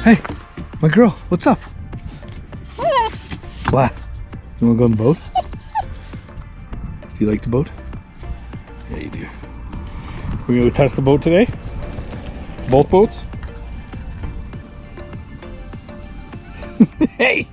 Hey, my girl, what's up? What? You wanna go on the boat? Do you like the boat? Yeah, you do. We're gonna go test the boat today? Both boats? Hey!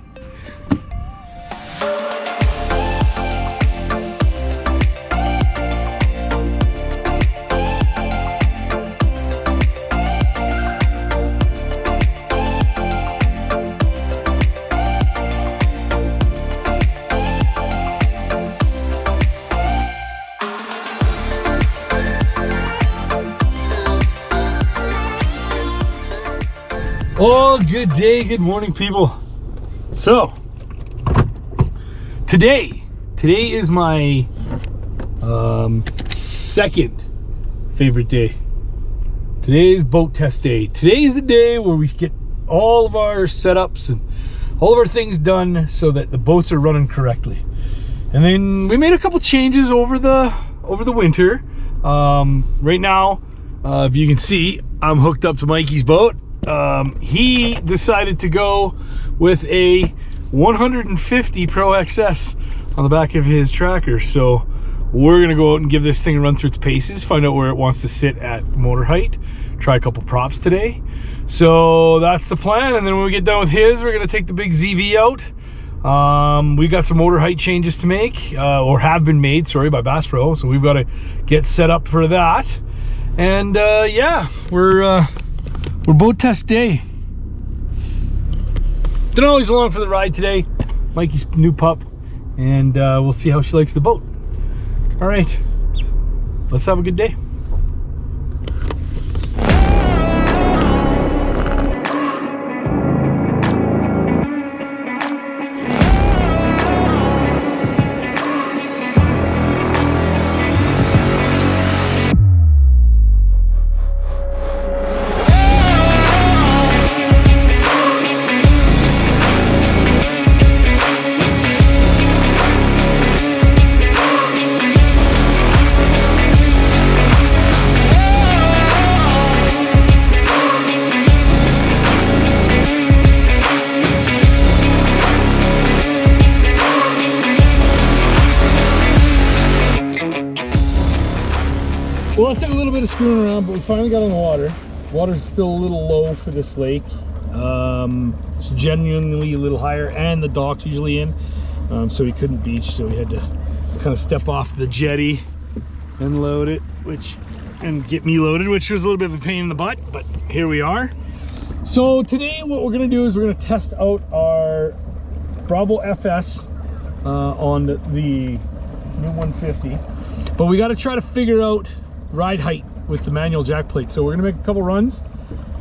Oh, good day, good morning, people. So, today is my second favorite day. Today is boat test day. Today is the day where we get all of our setups and all of our things done so that the boats are running correctly. And then we made a couple changes over the winter. Right now, if you can see, I'm hooked up to Mikey's boat. He decided to go with a 150 Pro XS on the back of his tracker. So we're gonna go out and give this thing a run through its paces, find out where it wants to sit at motor height, try a couple props today. So that's the plan. And then when we get done with his, we're gonna take the big ZV out. We got some motor height changes to make, or have been made, sorry, by Bass Pro. So we've got to get set up for that. And yeah, we're boat test day. Denali's along for the ride today, Mikey's new pup, and we'll see how she likes the boat. All right, let's have a good day. Well, it took a little bit of screwing around, but we finally got on the water. Water's still a little low for this lake. It's genuinely a little higher, and the dock's usually in, so we couldn't beach, so we had to kind of step off the jetty and load it, and get me loaded, which was a little bit of a pain in the butt, but here we are. So today what we're gonna do is we're gonna test out our Bravo FS on the new 150, but we got to try to figure out ride height with the manual jack plate. So we're gonna make a couple runs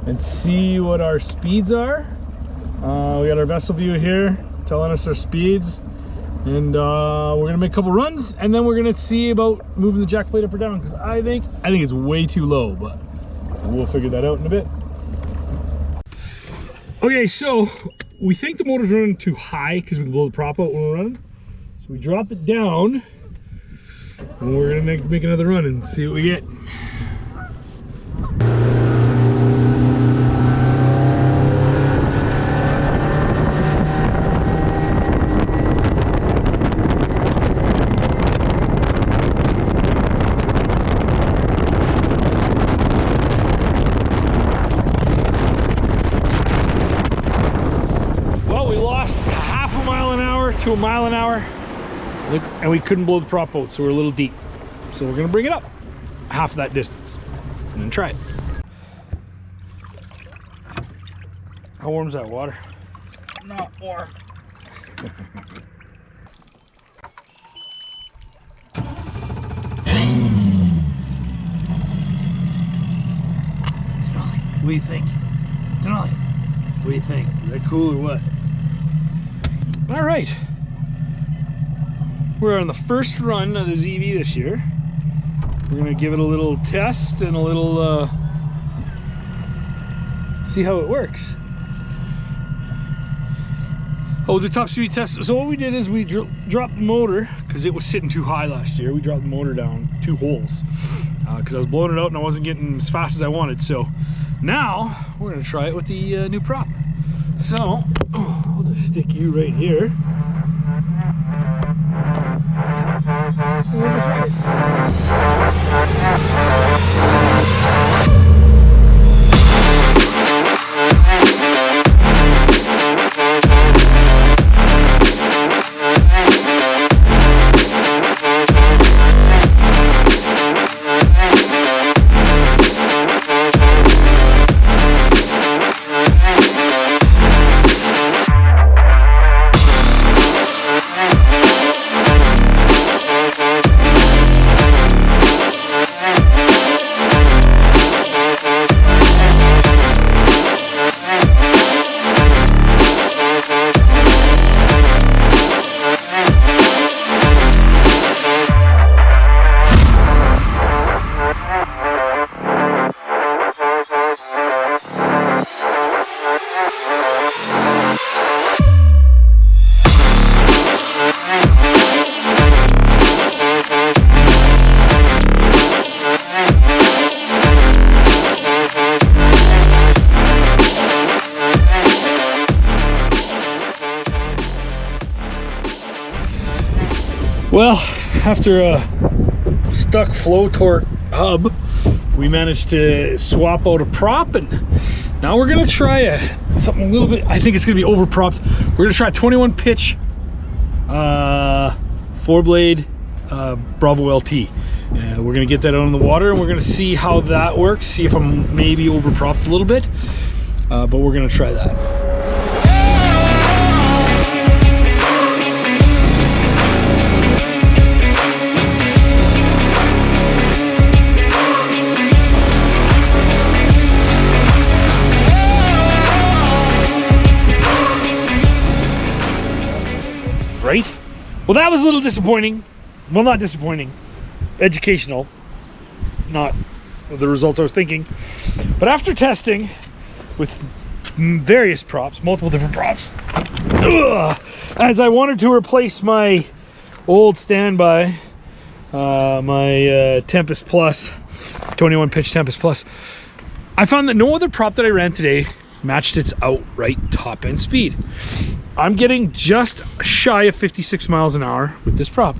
and see what our speeds are. We got our vessel view here telling us our speeds, and we're gonna make a couple runs, and then we're gonna see about moving the jack plate up or down, because I think it's way too low, but we'll figure that out in a bit. Okay, so we think the motor's running too high because we can blow the prop out when we're running, so we dropped it down. And we're gonna make another run and see what we get. Well, we lost half a mile an hour to a mile an hour. And we couldn't blow the prop out, so we're a little deep. So we're gonna bring it up half of that distance and then try it. How warm is that water? Not warm. Denali, what do you think? Denali, what do you think? Is that cool or what? All right. We're on the first run of the ZV this year. We're gonna give it a little test and a little see how it works. Oh, the top speed test. So what we did is we dropped the motor because it was sitting too high last year. We dropped the motor down 2 holes because I was blowing it out and I wasn't getting as fast as I wanted. So now we're gonna try it with the new prop. So I'll just stick you right here. Well, after a stuck flow torque hub, we managed to swap out a prop, and now we're gonna try something a little bit, I think it's gonna be over propped. We're gonna try a 21 pitch 4-blade Bravo LT. We're gonna get that out in the water and we're gonna see how that works, see if I'm maybe over propped a little bit, but we're gonna try that. Right? Well, that was a little disappointing. Well, not disappointing. Educational. Not the results I was thinking. But after testing with various props, multiple different props, as I wanted to replace my old standby, my Tempest Plus, 21 pitch Tempest Plus, I found that no other prop that I ran today matched its outright top end speed. I'm getting just shy of 56 miles an hour with this prop.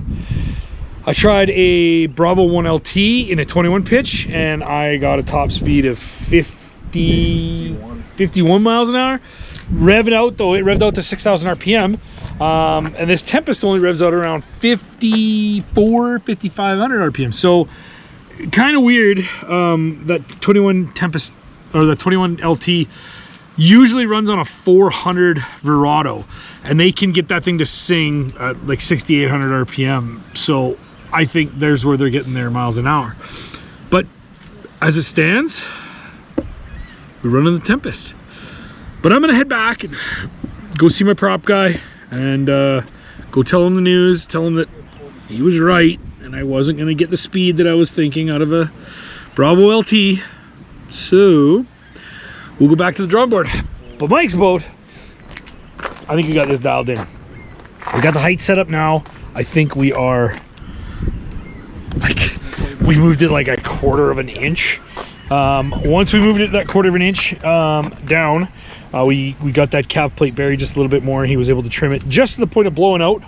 I tried a Bravo 1 LT in a 21 pitch and I got a top speed of 51 miles an hour. Revved out though, it revved out to 6,000 RPM. And this Tempest only revs out around 5,500 RPM. So kind of weird that 21 Tempest, or the 21 LT, usually runs on a 400 Verado, and they can get that thing to sing at like 6,800 RPM. So I think there's where they're getting their miles an hour. But as it stands, we're running the Tempest. But I'm gonna head back and go see my prop guy and go tell him the news, tell him that he was right and I wasn't gonna get the speed that I was thinking out of a Bravo LT. So we'll go back to the drawing board. But Mike's boat, I think we got this dialed in. We got the height set up now. I think we are, like, we moved it like a quarter of an inch. Once we moved it that quarter of an inch down, we got that calf plate buried just a little bit more, and he was able to trim it just to the point of blowing out.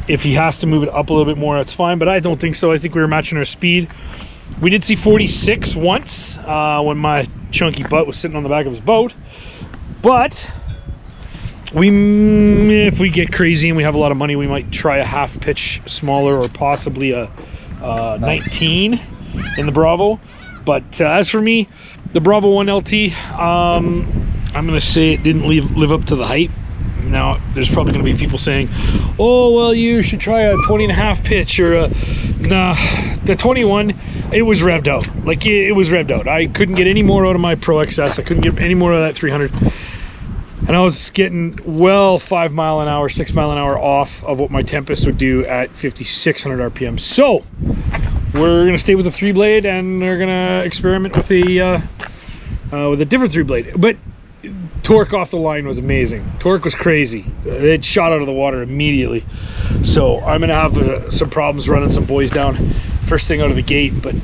If he has to move it up a little bit more, that's fine, but I don't think so. I think we were matching our speed. We did see 46 once when my chunky butt was sitting on the back of his boat, but if we get crazy and we have a lot of money, we might try a half pitch smaller, or possibly a 19 in the Bravo. But as for me, the Bravo 1 LT, I'm gonna say it didn't live up to the hype. Now there's probably going to be people saying, oh well, you should try a 20.5 pitch, or a nah. The 21, it was revved out. Like, it was revved out. I couldn't get any more out of my Pro XS. I couldn't get any more of that 300, and I was getting well 5 mile an hour, 6 mile an hour off of what my Tempest would do at 5,600 RPM. So we're gonna stay with the 3-blade, and we're gonna experiment with a different 3-blade. But torque off the line was amazing. Torque was crazy. It shot out of the water immediately. So I'm gonna have some problems running some boys down first thing out of the gate, but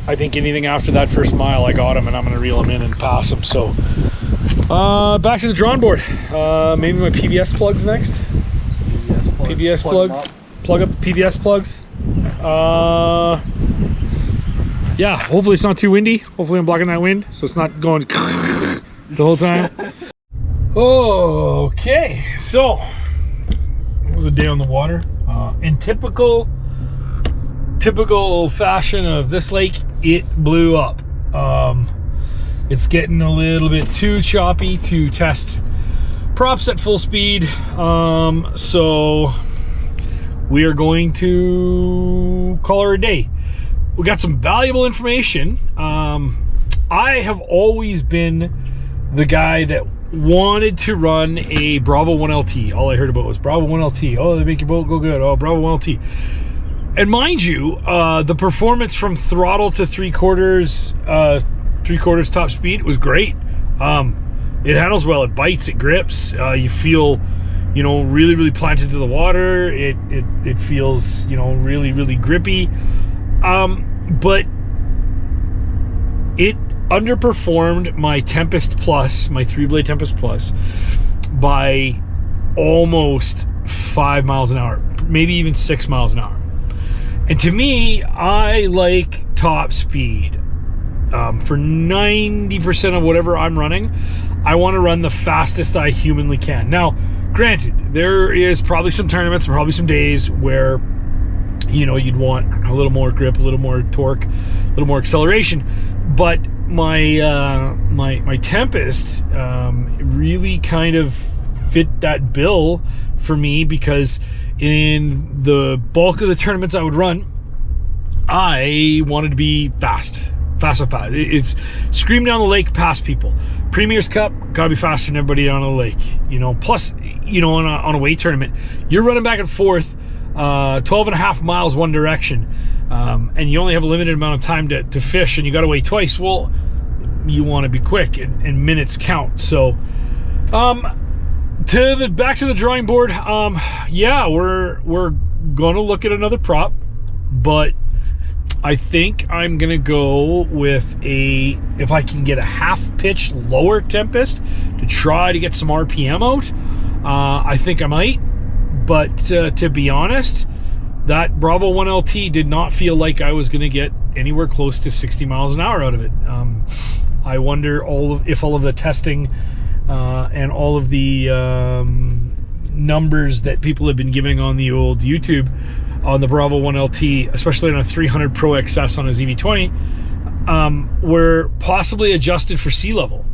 I think anything after that first mile, I got him, and I'm gonna reel him in and pass him. So Back to the drawing board. Maybe my PVS plugs next. PVS plugs. Plug up the PVS plugs. Yeah, hopefully it's not too windy. Hopefully I'm blocking that wind, so it's not going the whole time. Okay, so it was a day on the water. In typical fashion of this lake, it blew up. It's getting a little bit too choppy to test props at full speed. So we are going to call her a day. We got some valuable information. I have always been the guy that wanted to run a Bravo 1 LT. All I heard about was Bravo 1 LT. Oh, they make your boat go good. Oh, Bravo 1 LT. And mind you, the performance from throttle to three quarters top speed was great. It handles well, it bites, it grips. You feel, you know, really, really planted to the water. It feels, you know, really, really grippy. But it underperformed my Tempest Plus, my 3-blade Tempest Plus, by almost 5 miles an hour, maybe even 6 miles an hour. And to me, I like top speed. For 90% of whatever I'm running, I want to run the fastest I humanly can. Now, granted, there is probably some tournaments, probably some days where, you know, you'd want a little more grip, a little more torque, a little more acceleration. But my Tempest really kind of fit that bill for me, because in the bulk of the tournaments I would run, I wanted to be fast. It's scream down the lake past people. Premier's Cup, gotta be faster than everybody down the lake. You know, plus, you know, on a weight tournament, you're running back and forth 12.5 miles one direction, and you only have a limited amount of time to fish, and you gotta weigh twice. Well, you want to be quick, and minutes count. So back to the drawing board. Yeah, we're gonna look at another prop, but I think I'm gonna go with if I can get a half pitch lower Tempest to try to get some RPM out. I think I might, but to be honest, that Bravo 1 LT did not feel like I was gonna get anywhere close to 60 miles an hour out of it. I wonder if all of the testing and all of the numbers that people have been giving on the old YouTube on the Bravo 1 LT, especially on a 300 Pro XS on a Zv20, were possibly adjusted for sea level,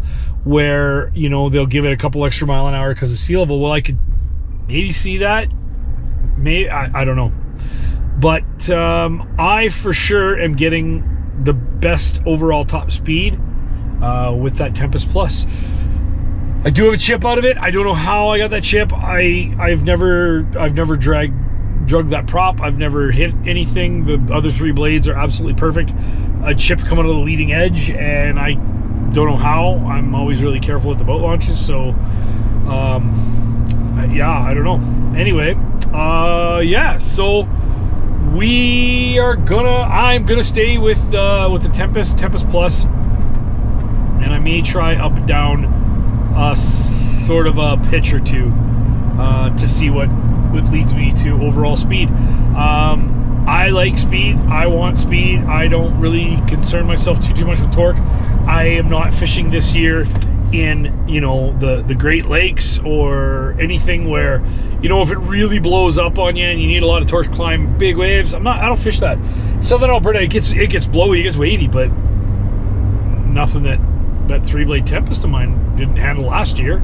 where, you know, they'll give it a couple extra mile an hour because of sea level. Well, I could maybe see that. Maybe, I don't know. But I for sure am getting the best overall top speed with that Tempest Plus. I do have a chip out of it. I don't know how I got that chip. I've never drugged that prop. I've never hit anything. The other 3 blades are absolutely perfect. A chip coming out of the leading edge, and I don't know how. I'm always really careful with the boat launches, so yeah, I don't know. Anyway, yeah, so I'm gonna stay with the Tempest Plus, and I may try up and down sort of a pitch or two to see what leads me to overall speed. I like speed. I want speed. I don't really concern myself too much with torque. I am not fishing this year in, you know, the Great Lakes or anything where, you know, if it really blows up on you and you need a lot of torque to climb big waves, I don't fish that. Southern Alberta, it gets blowy, it gets wavy, but nothing that 3-blade Tempest of mine didn't handle last year.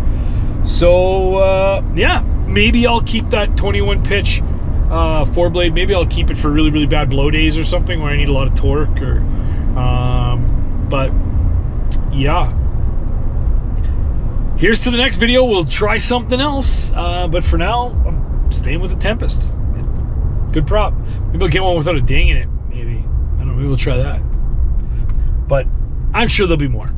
So yeah, maybe I'll keep that 21 pitch 4-blade. Maybe I'll keep it for really, really bad blow days or something where I need a lot of torque, or but yeah, here's to the next video. We'll try something else, but for now I'm staying with the Tempest. Good prop. Maybe I'll get one without a ding in it. Maybe, I don't know, maybe we'll try that, but I'm sure there'll be more.